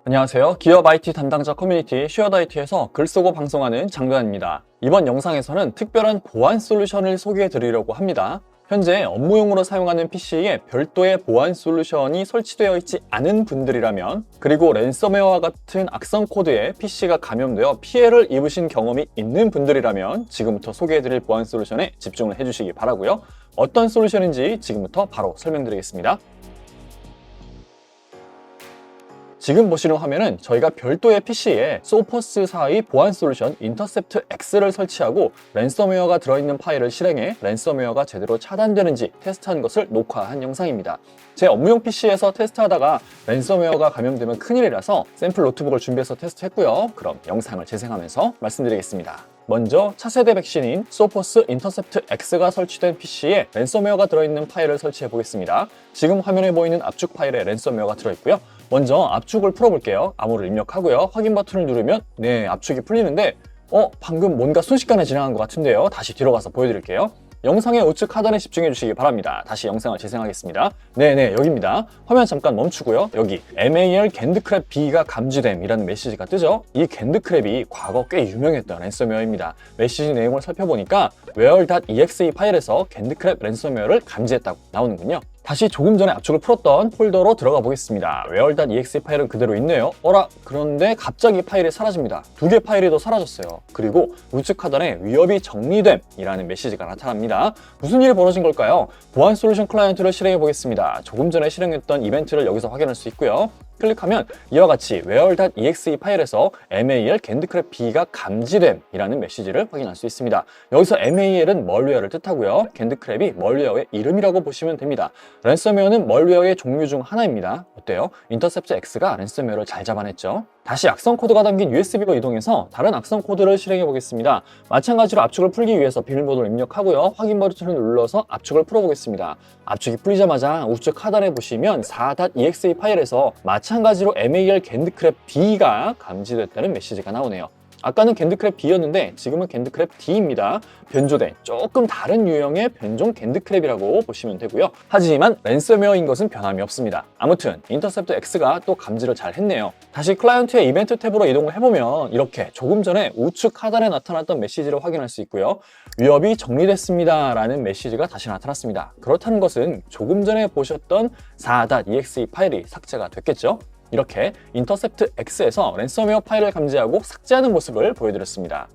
안녕하세요. 기업 IT 담당자 커뮤니티 쉐어드IT에서 글 쓰고 방송하는 장도연입니다. 이번 영상에서는 특별한 보안 솔루션을 소개해 드리려고 합니다. 현재 업무용으로 사용하는 PC에 별도의 보안 솔루션이 설치되어 있지 않은 분들이라면, 그리고 랜섬웨어와 같은 악성 코드에 PC가 감염되어 피해를 입으신 경험이 있는 분들이라면 지금부터 소개해 드릴 보안 솔루션에 집중을 해 주시기 바라고요. 어떤 솔루션인지 지금부터 바로 설명드리겠습니다. 지금 보시는 화면은 저희가 별도의 PC에 소포스사의 보안 솔루션 인터셉트 X를 설치하고 랜섬웨어가 들어있는 파일을 실행해 랜섬웨어가 제대로 차단되는지 테스트한 것을 녹화한 영상입니다. 제 업무용 PC에서 테스트하다가 랜섬웨어가 감염되면 큰일이라서 샘플 노트북을 준비해서 테스트했고요. 그럼 영상을 재생하면서 말씀드리겠습니다. 먼저 차세대 백신인 소포스 인터셉트 X가 설치된 PC에 랜섬웨어가 들어있는 파일을 설치해 보겠습니다. 지금 화면에 보이는 압축 파일에 랜섬웨어가 들어있고요. 먼저 압축을 풀어볼게요. 암호를 입력하고요. 확인 버튼을 누르면 압축이 풀리는데 방금 뭔가 순식간에 지나간 것 같은데요. 다시 뒤로 가서 보여드릴게요. 영상의 우측 하단에 집중해 주시기 바랍니다. 다시 영상을 재생하겠습니다. 여기입니다. 화면 잠깐 멈추고요. 여기 MAL 겐드크랩 B가 감지됨 이라는 메시지가 뜨죠. 이 겐드크랩이 과거 꽤 유명했던 랜섬웨어입니다. 메시지 내용을 살펴보니까 where.exe 파일에서 겐드크랩 랜섬웨어를 감지했다고 나오는군요. 다시 조금 전에 압축을 풀었던 폴더로 들어가 보겠습니다. where.exe 파일은 그대로 있네요. 그런데 갑자기 파일이 사라집니다. 두 개 파일이 더 사라졌어요. 그리고 우측 하단에 위협이 정리됨 이라는 메시지가 나타납니다. 무슨 일이 벌어진 걸까요? 보안 솔루션 클라이언트를 실행해 보겠습니다. 조금 전에 실행했던 이벤트를 여기서 확인할 수 있고요. 클릭하면 이와 같이 where.exe 파일에서 MAL 겐드크랩 B가 감지됨 이라는 메시지를 확인할 수 있습니다. 여기서 MAL은 멀웨어를 뜻하고요. 겐드크랩이 멀웨어의 이름이라고 보시면 됩니다. 랜섬웨어는 멀웨어의 종류 중 하나입니다. 어때요? 인터셉트 X가 랜섬웨어를 잘 잡아냈죠? 다시 악성 코드가 담긴 USB로 이동해서 다른 악성 코드를 실행해 보겠습니다. 마찬가지로 압축을 풀기 위해서 비밀번호를 입력하고요. 확인 버튼을 눌러서 압축을 풀어보겠습니다. 압축이 풀리자마자 우측 하단에 보시면 4.exe 파일에서 마찬가지로 MAL 겐드크랩 B가 감지됐다는 메시지가 나오네요. 아까는 겐드크랩 B였는데 지금은 겐드크랩 D입니다. 변조된 조금 다른 유형의 변종 겐드크랩이라고 보시면 되고요. 하지만 랜섬웨어인 것은 변함이 없습니다. 아무튼 인터셉트 X가 또 감지를 잘 했네요. 다시 클라이언트의 이벤트 탭으로 이동을 해보면 이렇게 조금 전에 우측 하단에 나타났던 메시지를 확인할 수 있고요. 위협이 정리됐습니다 라는 메시지가 다시 나타났습니다. 그렇다는 것은 조금 전에 보셨던 4.exe 파일이 삭제가 됐겠죠? 이렇게 인터셉트 X에서 랜섬웨어 파일을 감지하고 삭제하는 모습을 보여드렸습니다.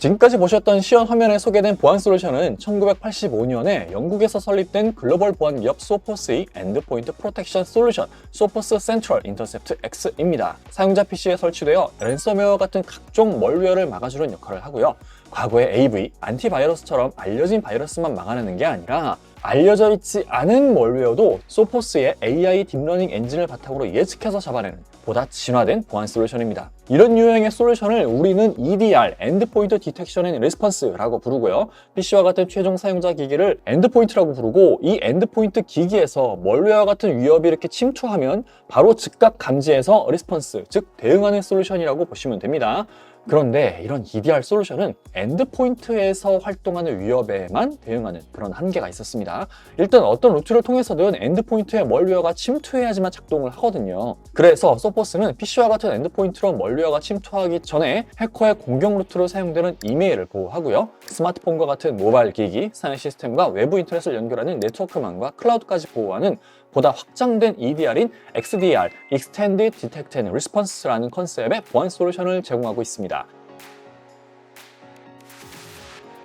지금까지 보셨던 시연 화면에 소개된 보안 솔루션은 1985년에 영국에서 설립된 글로벌 보안 기업 소포스의 엔드포인트 프로텍션 솔루션 소포스 센트럴 인터셉트 X입니다. 사용자 PC에 설치되어 랜섬웨어 같은 각종 멀웨어를 막아주는 역할을 하고요. 과거의 AV, 안티바이러스처럼 알려진 바이러스만 막아내는 게 아니라 알려져 있지 않은 멀웨어도 소포스의 AI 딥러닝 엔진을 바탕으로 예측해서 잡아내는 보다 진화된 보안 솔루션입니다. 이런 유형의 솔루션을 우리는 EDR, 엔드포인트 디텍션 앤 리스폰스라고 부르고요. PC와 같은 최종 사용자 기기를 엔드포인트라고 부르고, 이 엔드포인트 기기에서 멀웨어와 같은 위협이 이렇게 침투하면 바로 즉각 감지해서 리스폰스, 즉 대응하는 솔루션이라고 보시면 됩니다. 그런데 이런 EDR 솔루션은 엔드포인트에서 활동하는 위협에만 대응하는 그런 한계가 있었습니다. 일단 어떤 루트를 통해서든 엔드포인트에 멀웨어가 침투해야지만 작동을 하거든요. 그래서 소포스는 PC와 같은 엔드포인트로 멀웨어가 침투하기 전에 해커의 공격 루트로 사용되는 이메일을 보호하고요. 스마트폰과 같은 모바일 기기, 사내 시스템과 외부 인터넷을 연결하는 네트워크망과 클라우드까지 보호하는 보다 확장된 EDR인 XDR, Extended Detect and Response라는 컨셉의 보안 솔루션을 제공하고 있습니다.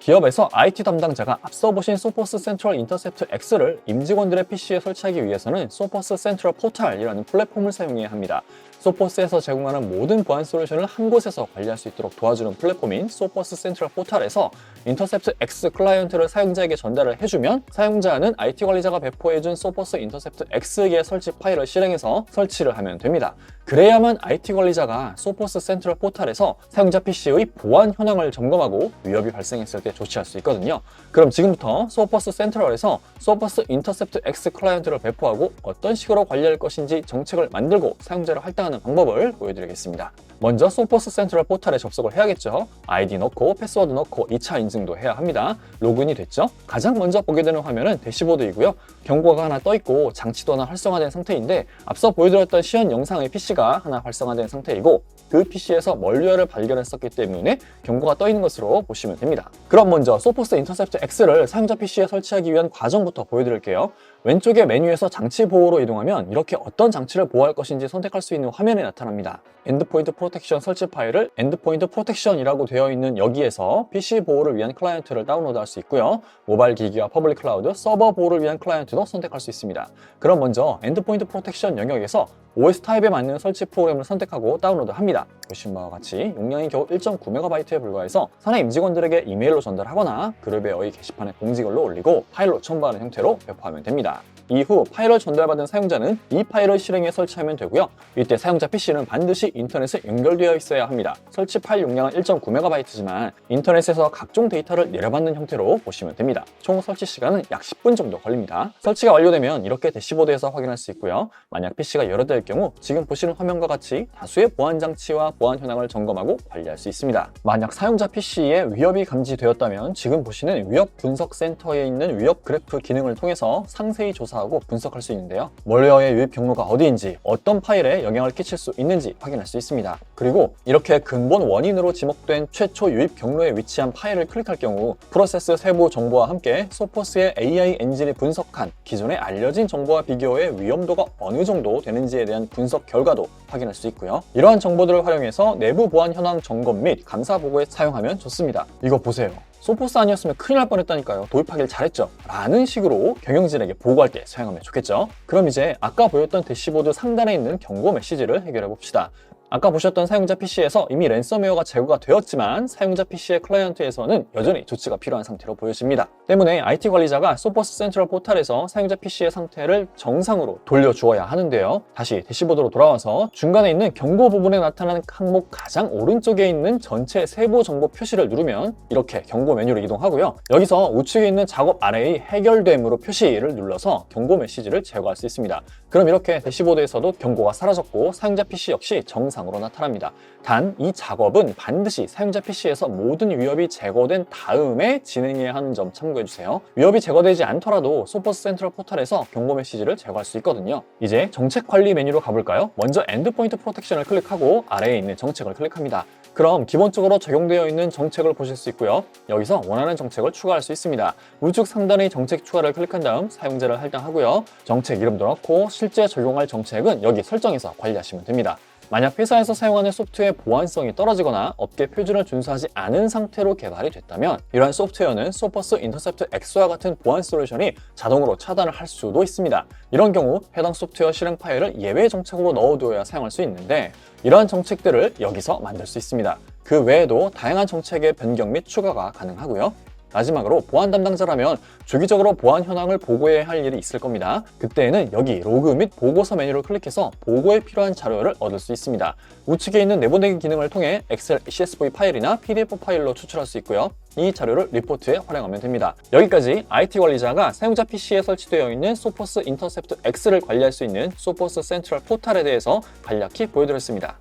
기업에서 IT 담당자가 앞서 보신 소포스 센트럴 인터셉트 X를 임직원들의 PC에 설치하기 위해서는 소포스 센트럴 포탈이라는 플랫폼을 사용해야 합니다. 소포스에서 제공하는 모든 보안 솔루션을 한 곳에서 관리할 수 있도록 도와주는 플랫폼인 소포스 센트럴 포탈에서 인터셉트 X 클라이언트를 사용자에게 전달을 해주면 사용자는 IT 관리자가 배포해준 소포스 인터셉트 X의 설치 파일을 실행해서 설치를 하면 됩니다. 그래야만 IT 관리자가 소포스 센트럴 포탈에서 사용자 PC의 보안 현황을 점검하고 위협이 발생했을 때 조치할 수 있거든요. 그럼 지금부터 소포스 센트럴에서 소포스 인터셉트 X 클라이언트를 배포하고 어떤 식으로 관리할 것인지 정책을 만들고 사용자를 할당하는 하는 방법을 보여드리겠습니다. 먼저 소포스 센트럴 포털에 접속을 해야겠죠. 아이디 넣고 패스워드 넣고 2차 인증도 해야 합니다. 로그인이 됐죠? 가장 먼저 보게 되는 화면은 대시보드이고요. 경고가 하나 떠있고 장치도 하나 활성화된 상태인데 앞서 보여드렸던 시연 영상의 PC가 하나 활성화된 상태이고 그 PC에서 멀웨어를 발견했었기 때문에 경고가 떠있는 것으로 보시면 됩니다. 그럼 먼저 소포스 인터셉트 X를 사용자 PC에 설치하기 위한 과정부터 보여드릴게요. 왼쪽의 메뉴에서 장치 보호로 이동하면 이렇게 어떤 장치를 보호할 것인지 선택할 수 있는 화면이 나타납니다. 엔드포인트 프로텍션 설치 파일을 엔드포인트 프로텍션이라고 되어 있는 여기에서 PC 보호를 위한 클라이언트를 다운로드할 수 있고요. 모바일 기기와 퍼블릭 클라우드, 서버 보호를 위한 클라이언트도 선택할 수 있습니다. 그럼 먼저 엔드포인트 프로텍션 영역에서 OS 타입에 맞는 설치 프로그램을 선택하고 다운로드합니다. 보신 바와 같이 용량이 겨우 1.9MB에 불과해서 사내 임직원들에게 이메일로 전달하거나 그룹의 어이 게시판에 공지글로 올리고 파일로 첨부하는 형태로 배포하면 됩니다. 이후 파일을 전달받은 사용자는 이 파일을 실행해 설치하면 되고요. 이때 사용자 PC는 반드시 인터넷에 연결되어 있어야 합니다. 설치 파일 용량은 1.9MB지만 인터넷에서 각종 데이터를 내려받는 형태로 보시면 됩니다. 총 설치 시간은 약 10분 정도 걸립니다. 설치가 완료되면 이렇게 대시보드에서 확인할 수 있고요. 만약 PC가 여러 대일 경우 지금 보시는 화면과 같이 다수의 보안 장치와 보안 현황을 점검하고 관리할 수 있습니다. 만약 사용자 PC에 위협이 감지되었다면 지금 보시는 위협 분석 센터에 있는 위협 그래프 기능을 통해서 상세히 조사하고 분석할 수 있는데요. 멀웨어의 유입 경로가 어디인지, 어떤 파일에 영향을 끼칠 수 있는지 확인할 수 있습니다. 그리고 이렇게 근본 원인으로 지목된 최초 유입 경로에 위치한 파일을 클릭할 경우 프로세스 세부 정보와 함께 소포스의 AI 엔진이 분석한 기존에 알려진 정보와 비교해 위험도가 어느 정도 되는지에 대한 분석 결과도 확인할 수 있고요. 이러한 정보들을 활용해서 내부 보안 현황 점검 및 감사 보고에 사용하면 좋습니다. 이거 보세요. 소포스 아니었으면 큰일 날 뻔했다니까요. 도입하길 잘했죠. 라는 식으로 경영진에게 보고할 때 사용하면 좋겠죠. 그럼 이제 아까 보였던 대시보드 상단에 있는 경고 메시지를 해결해 봅시다. 아까 보셨던 사용자 PC에서 이미 랜섬웨어가 제거가 되었지만 사용자 PC의 클라이언트에서는 여전히 조치가 필요한 상태로 보여집니다. 때문에 IT 관리자가 소포스 센트럴 포털에서 사용자 PC의 상태를 정상으로 돌려주어야 하는데요. 다시 대시보드로 돌아와서 중간에 있는 경고 부분에 나타나는 항목 가장 오른쪽에 있는 전체 세부 정보 표시를 누르면 이렇게 경고 메뉴로 이동하고요. 여기서 우측에 있는 작업 아래의 해결됨으로 표시를 눌러서 경고 메시지를 제거할 수 있습니다. 그럼 이렇게 대시보드에서도 경고가 사라졌고 사용자 PC 역시 정상으로 나타납니다. 단 이 작업은 반드시 사용자 PC에서 모든 위협이 제거된 다음에 진행해야 하는 점 참고해주세요. 위협이 제거되지 않더라도 소포스 센트럴 포털에서 경고 메시지를 제거할 수 있거든요. 이제 정책 관리 메뉴로 가볼까요? 먼저 엔드포인트 프로텍션을 클릭하고 아래에 있는 정책을 클릭합니다. 그럼 기본적으로 적용되어 있는 정책을 보실 수 있고요. 여기서 원하는 정책을 추가할 수 있습니다. 우측 상단의 정책 추가를 클릭한 다음 사용자를 할당하고요. 정책 이름도 넣고 실제 적용할 정책은 여기 설정에서 관리하시면 됩니다. 만약 회사에서 사용하는 소프트웨어의 보안성이 떨어지거나 업계 표준을 준수하지 않은 상태로 개발이 됐다면 이러한 소프트웨어는 소포스 인터셉트 X와 같은 보안 솔루션이 자동으로 차단을 할 수도 있습니다. 이런 경우 해당 소프트웨어 실행 파일을 예외 정책으로 넣어두어야 사용할 수 있는데 이러한 정책들을 여기서 만들 수 있습니다. 그 외에도 다양한 정책의 변경 및 추가가 가능하고요. 마지막으로 보안 담당자라면 주기적으로 보안 현황을 보고해야 할 일이 있을 겁니다. 그때에는 여기 로그 및 보고서 메뉴를 클릭해서 보고에 필요한 자료를 얻을 수 있습니다. 우측에 있는 내보내기 기능을 통해 엑셀 CSV 파일이나 PDF 파일로 추출할 수 있고요. 이 자료를 리포트에 활용하면 됩니다. 여기까지 IT 관리자가 사용자 PC에 설치되어 있는 소포스 인터셉트 X를 관리할 수 있는 소포스 센트럴 포털에 대해서 간략히 보여드렸습니다.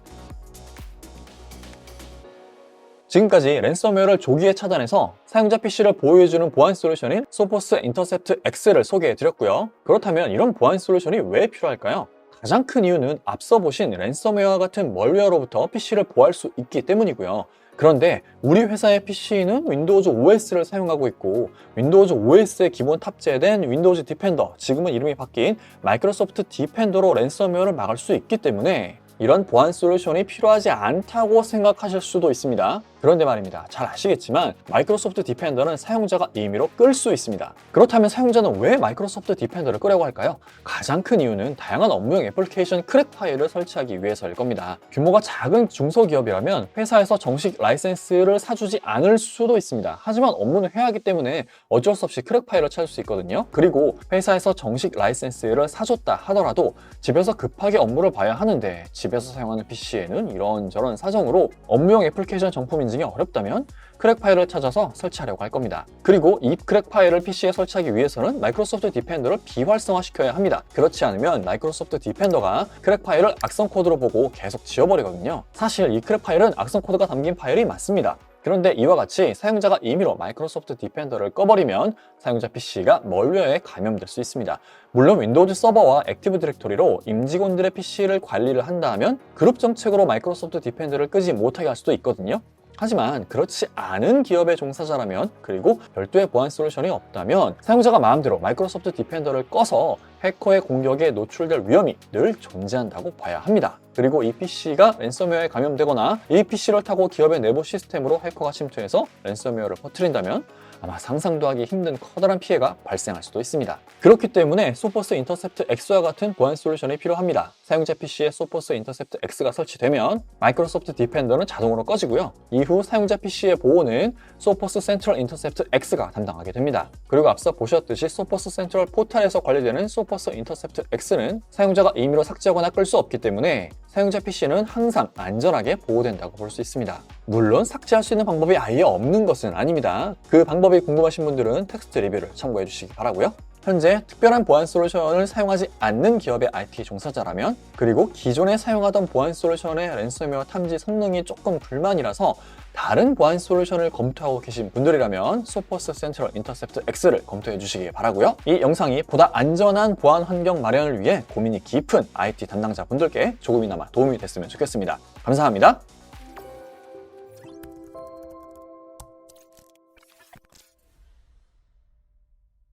지금까지 랜섬웨어를 조기에 차단해서 사용자 PC를 보호해주는 보안 솔루션인 소포스 인터셉트 X를 소개해드렸고요. 그렇다면 이런 보안 솔루션이 왜 필요할까요? 가장 큰 이유는 앞서 보신 랜섬웨어와 같은 멀웨어로부터 PC를 보호할 수 있기 때문이고요. 그런데 우리 회사의 PC는 윈도우즈 OS를 사용하고 있고 윈도우즈 OS에 기본 탑재된 윈도우즈 디펜더, 지금은 이름이 바뀐 마이크로소프트 디펜더로 랜섬웨어를 막을 수 있기 때문에 이런 보안 솔루션이 필요하지 않다고 생각하실 수도 있습니다. 그런데 말입니다. 잘 아시겠지만 마이크로소프트 디펜더는 사용자가 임의로 끌 수 있습니다. 그렇다면 사용자는 왜 마이크로소프트 디펜더를 끄려고 할까요? 가장 큰 이유는 다양한 업무용 애플리케이션 크랙 파일을 설치하기 위해서일 겁니다. 규모가 작은 중소기업이라면 회사에서 정식 라이센스를 사주지 않을 수도 있습니다. 하지만 업무는 해야 하기 때문에 어쩔 수 없이 크랙 파일을 찾을 수 있거든요. 그리고 회사에서 정식 라이센스를 사줬다 하더라도 집에서 급하게 업무를 봐야 하는데 집에 집에서 사용하는 PC에는 이런저런 사정으로 업무용 애플리케이션 정품 인증이 어렵다면 크랙 파일을 찾아서 설치하려고 할 겁니다. 그리고 이 크랙 파일을 PC에 설치하기 위해서는 마이크로소프트 디펜더를 비활성화시켜야 합니다. 그렇지 않으면 마이크로소프트 디펜더가 크랙 파일을 악성 코드로 보고 계속 지워버리거든요. 사실 이 크랙 파일은 악성 코드가 담긴 파일이 맞습니다. 그런데 이와 같이 사용자가 임의로 마이크로소프트 디펜더를 꺼버리면 사용자 PC가 멀웨어에 감염될 수 있습니다. 물론 윈도우즈 서버와 액티브 디렉토리로 임직원들의 PC를 관리를 한다면 그룹 정책으로 마이크로소프트 디펜더를 끄지 못하게 할 수도 있거든요. 하지만 그렇지 않은 기업의 종사자라면, 그리고 별도의 보안 솔루션이 없다면 사용자가 마음대로 마이크로소프트 디펜더를 꺼서 해커의 공격에 노출될 위험이 늘 존재한다고 봐야 합니다. 그리고 이 PC가 랜섬웨어에 감염되거나 이 PC를 타고 기업의 내부 시스템으로 해커가 침투해서 랜섬웨어를 퍼뜨린다면 아마 상상도 하기 힘든 커다란 피해가 발생할 수도 있습니다. 그렇기 때문에 소포스 인터셉트 X와 같은 보안 솔루션이 필요합니다. 사용자 PC에 소포스 인터셉트 X가 설치되면 마이크로소프트 디펜더는 자동으로 꺼지고요. 이후 사용자 PC의 보호는 소포스 센트럴 인터셉트 X가 담당하게 됩니다. 그리고 앞서 보셨듯이 소포스 센트럴 포탈에서 관리되는 소포스 인터셉트 X는 사용자가 임의로 삭제하거나 끌 수 없기 때문에 사용자 PC는 항상 안전하게 보호된다고 볼 수 있습니다. 물론 삭제할 수 있는 방법이 아예 없는 것은 아닙니다. 그 방법이 궁금하신 분들은 텍스트 리뷰를 참고해 주시기 바라고요. 현재 특별한 보안 솔루션을 사용하지 않는 기업의 IT 종사자라면, 그리고 기존에 사용하던 보안 솔루션의 랜섬웨어 탐지 성능이 조금 불만이라서 다른 보안 솔루션을 검토하고 계신 분들이라면 소포스 센트럴 인터셉트 X를 검토해 주시기 바라고요. 이 영상이 보다 안전한 보안 환경 마련을 위해 고민이 깊은 IT 담당자 분들께 조금이나마 도움이 됐으면 좋겠습니다. 감사합니다.